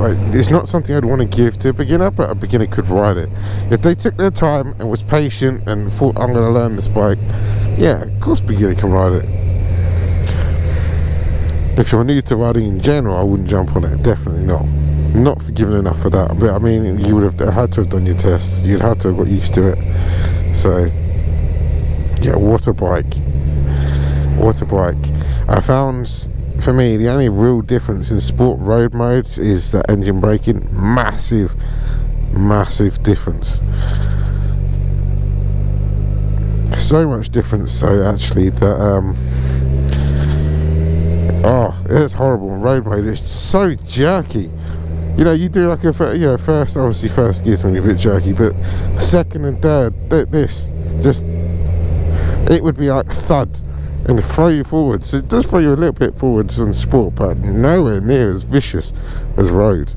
it's not something I'd want to give to a beginner, but a beginner could ride it if they took their time and was patient and thought, I'm going to learn this bike. Yeah, of course beginner can ride it. If you're new to riding in general, I wouldn't jump on it. Definitely not forgiving enough for that. But I mean, you would have had to have done your tests, you'd have to have got used to it. So yeah, what a bike. I found, for me, the only real difference in sport road modes is that engine braking. Massive difference. So much difference so actually that it's horrible in road mode. It's so jerky. You know, you do like a first gear's going to be a bit jerky, but second and third, it would be like thud and throw you forwards. It does throw you a little bit forwards on sport, but nowhere near as vicious as road.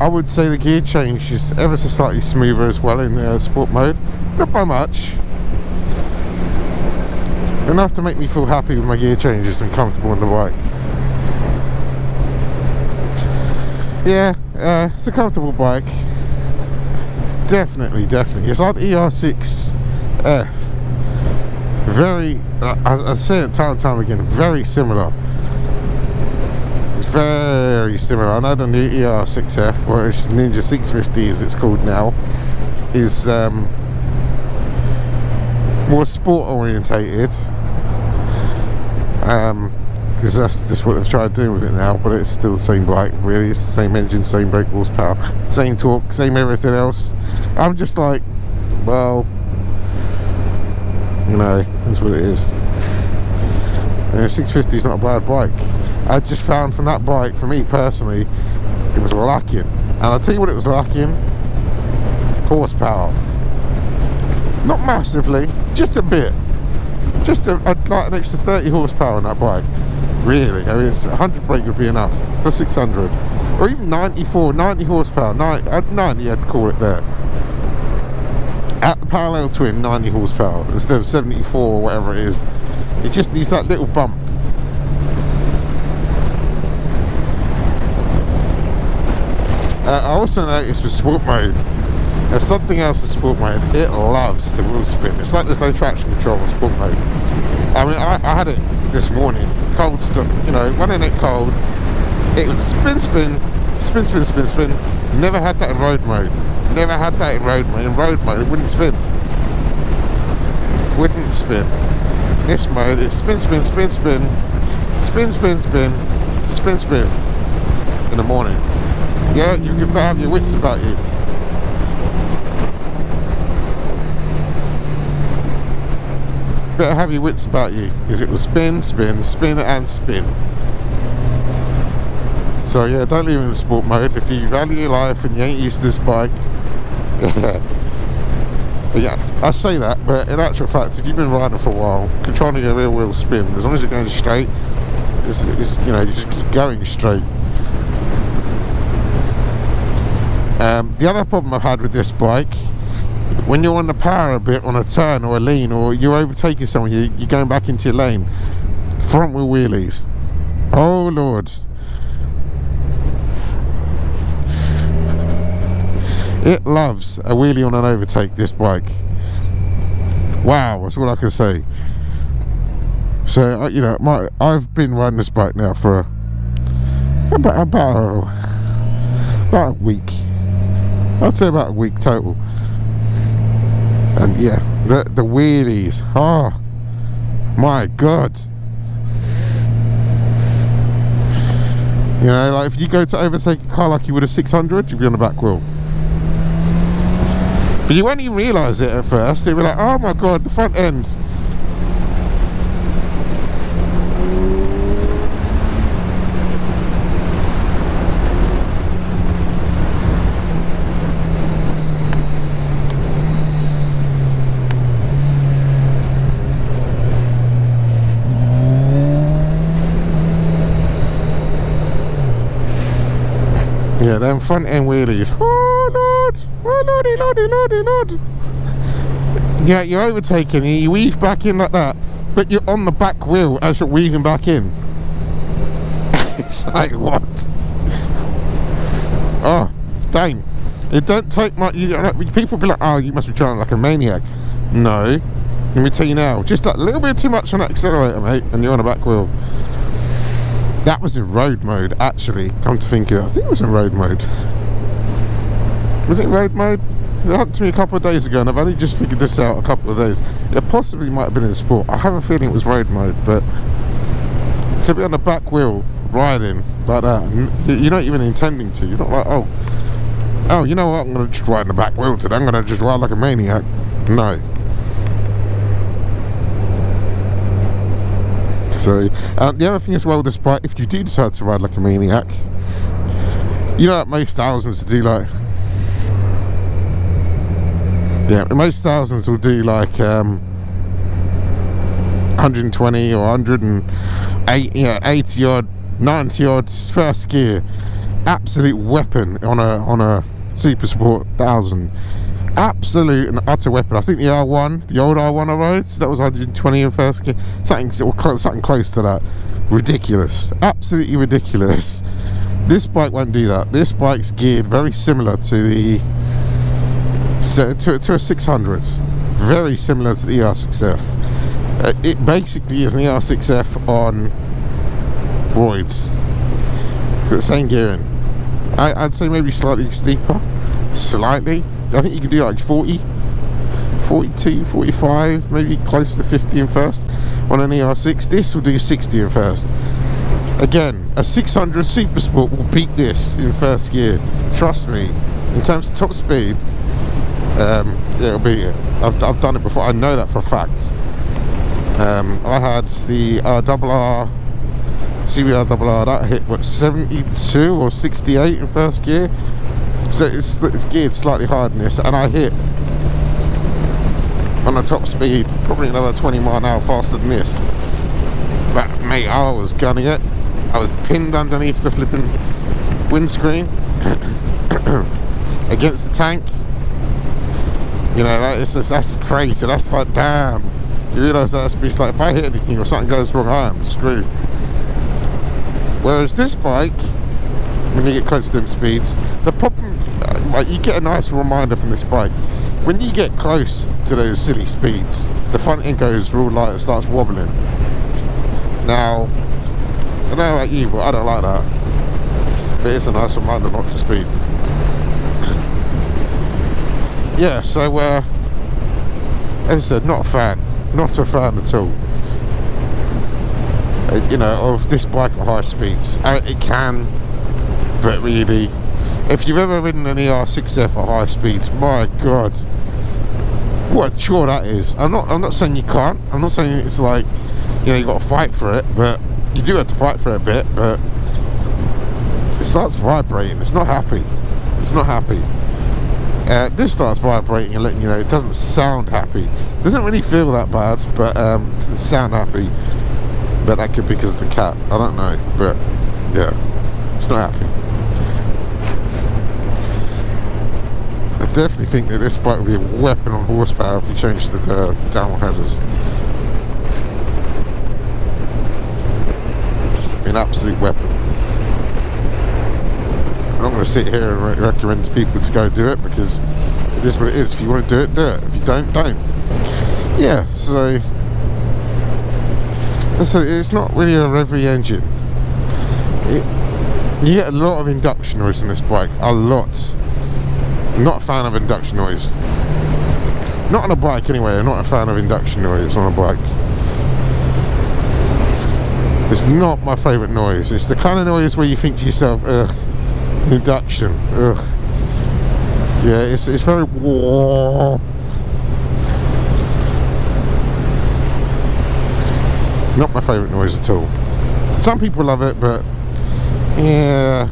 I would say the gear change is ever so slightly smoother as well in the sport mode. Not by much. Enough to make me feel happy with my gear changes and comfortable on the bike. Yeah, it's a comfortable bike. Definitely. It's like the ER6F. Very, I say it time and time again, very similar. Very similar. I know the new ER6F, or it's Ninja 650 as it's called now, is more sport orientated, because that's just what they've tried to do with it now. But it's still the same bike, really. It's the same engine, same brake horsepower, same torque, same everything else. I'm just like, well, you know, that's what it is. And the 650 is not a bad bike. I just found from that bike, for me personally, it was lacking. And I'll tell you what it was lacking: horsepower. Not massively, just a bit. I'd like an extra 30 horsepower on that bike. Really, I mean, 100 brake would be enough for 600. Or even 90 horsepower, 90 I'd call it there. At the parallel twin, 90 horsepower instead of 74 or whatever it is. It just needs that little bump. I also noticed with sport mode, there's something else in sport mode. It loves the wheel spin. It's like there's no traction control in sport mode. I mean, I had it this morning, cold stuff, you know, running it cold. It would spin. Never had that in road mode. In road mode, it wouldn't spin. This mode, it spin in the morning. Yeah, you can have your wits about you. Better have your wits about you, because it will spin. So yeah, don't leave it in the sport mode if you value your life and you ain't used to this bike. Yeah, I say that, but in actual fact, if you've been riding for a while, controlling a rear wheel spin, as long as you're going straight, it's you know, you just keep going straight. The other problem I've had with this bike, when you're on the power a bit on a turn or a lean, or you're overtaking someone, you're going back into your lane, front wheel wheelies. Oh Lord. It loves a wheelie on an overtake, this bike. Wow, that's all I can say. So, you know, I've been riding this bike now for about a week. I'd say about a week total. And yeah, the wheelies, oh my god. You know, like if you go to overtake a car like you would a 600, you'd be on the back wheel. But you won't even realise it at first. You'll be like, oh my god, the front end. Yeah, them front end wheelies. Oh Lord! Oh Lordy, Lordy, Lordy, Lord! Yeah, you're overtaking, you weave back in like that, but you're on the back wheel as you're weaving back in. It's like, what? Oh, dang. It don't take much. People be like, oh, you must be driving like a maniac. No. Let me tell you now, just that little bit too much on that accelerator, mate, and you're on the back wheel. That was in road mode, actually, come to think of it. I think it was in road mode. Was it road mode? It happened to me a couple of days ago, and I've only just figured this out a couple of days. It possibly might have been in sport. I have a feeling it was road mode, but to be on the back wheel riding like that, you're not even intending to. You're not like, oh, you know what? I'm gonna just ride in the back wheel today. I'm gonna just ride like a maniac. No. So the other thing as well with this bike, if you do decide to ride like a maniac, you know that most thousands do like. Yeah, most thousands will do like 120 or 180, yeah, 80 odd, 90 odd first gear. Absolute weapon on a Super Sport 1000. Absolute and utter weapon. I think the R1, the old R1 I rode, that was 120 in first gear. Something close to that. Ridiculous. Absolutely ridiculous. This bike won't do that. This bike's geared very similar to the to a 600, very similar to the ER6F. It basically is an ER6F on roids. The same gearing. I'd say maybe slightly steeper, slightly. I think you can do like 40, 42, 45, maybe close to 50 in first on an ER6. This will do 60 in first. Again, a 600 Super Sport will beat this in first gear. Trust me. In terms of top speed, yeah, it'll beat it. I've done it before. I know that for a fact. I had the RRR, CBR RRR, that hit what, 72 or 68 in first gear. So it's geared slightly higher than this, and I hit on the top speed probably another 20 mile an hour faster than this. But mate, I was gunning it. I was pinned underneath the flipping windscreen against the tank. You know, that's crazy. That's like, damn. You realise that's like, if I hit anything or something goes wrong, I am screwed. Whereas this bike, when you get close to them speeds, the problem, like, you get a nice reminder from this bike. When you get close to those silly speeds, the front end goes real light and starts wobbling. Now, I don't know about you, but I don't like that. But it's a nice reminder not to speed. Yeah, so as I said, not a fan at all. You know, of this bike at high speeds. It can, but really, if you've ever ridden an ER6F at high speeds, my God, what a chore that is. I'm not saying you can't. I'm not saying it's like, you know, you got to fight for it, but you do have to fight for it a bit. But it starts vibrating. It's not happy. It's not happy. This starts vibrating and letting you know it doesn't sound happy. It doesn't really feel that bad, but it doesn't sound happy. But that could be because of the cat. I don't know, but yeah, it's not happy. I definitely think that this bike would be a weapon on horsepower if you changed the downward headers. An absolute weapon. I'm not going to sit here and recommend to people to go do it, because it is what it is. If you want to do it, do it. If you don't, don't. Yeah, so it's not really a revvy engine. You get a lot of induction noise on this bike. A lot. I'm not a fan of induction noise. Not on a bike anyway. I'm not a fan of induction noise on a bike. It's not my favourite noise. It's the kind of noise where you think to yourself, ugh, induction, ugh. Yeah, it's very warm. Not my favourite noise at all. Some people love it, but yeah.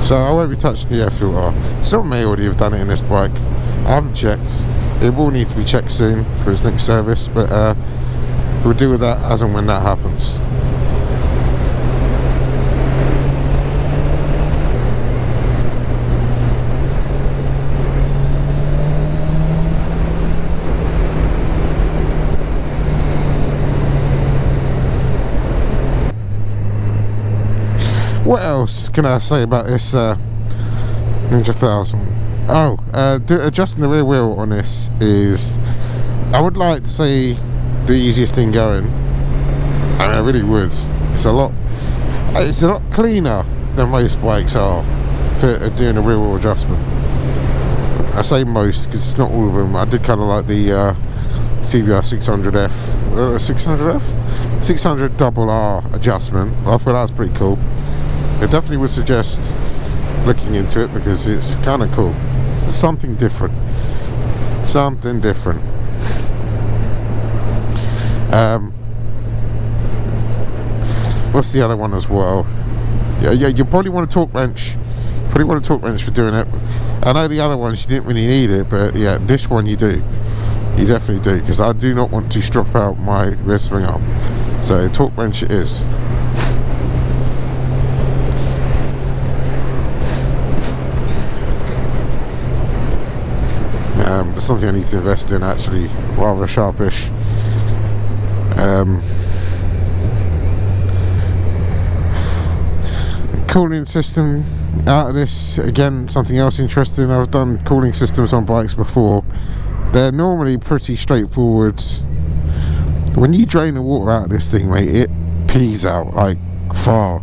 So I won't be touching the air filter. Some may already have done it in this bike. I haven't checked. It will need to be checked soon for its next service, but we'll deal with that as and when that happens. What else can I say about this Ninja 1000? Oh, adjusting the rear wheel on this is, I would like to say, the easiest thing going. I mean, I really would. It's a lot cleaner than most bikes are for doing a rear wheel adjustment. I say most because it's not all of them. I did kind of like the TBR 600F, 600 double R adjustment. I thought that was pretty cool. I definitely would suggest looking into it because it's kind of cool. It's something different. Something different. What's the other one as well? Yeah, you probably want a torque wrench. Probably want a torque wrench for doing it. I know the other ones you didn't really need it, but yeah, this one you do. You definitely do, because I do not want to strop out my rear swing arm. So torque wrench it is. It's something I need to invest in, actually, rather sharpish. Cooling system out of this, again, something else interesting. I've done cooling systems on bikes before. They're normally pretty straightforward. When you drain the water out of this thing, mate, it pees out like far.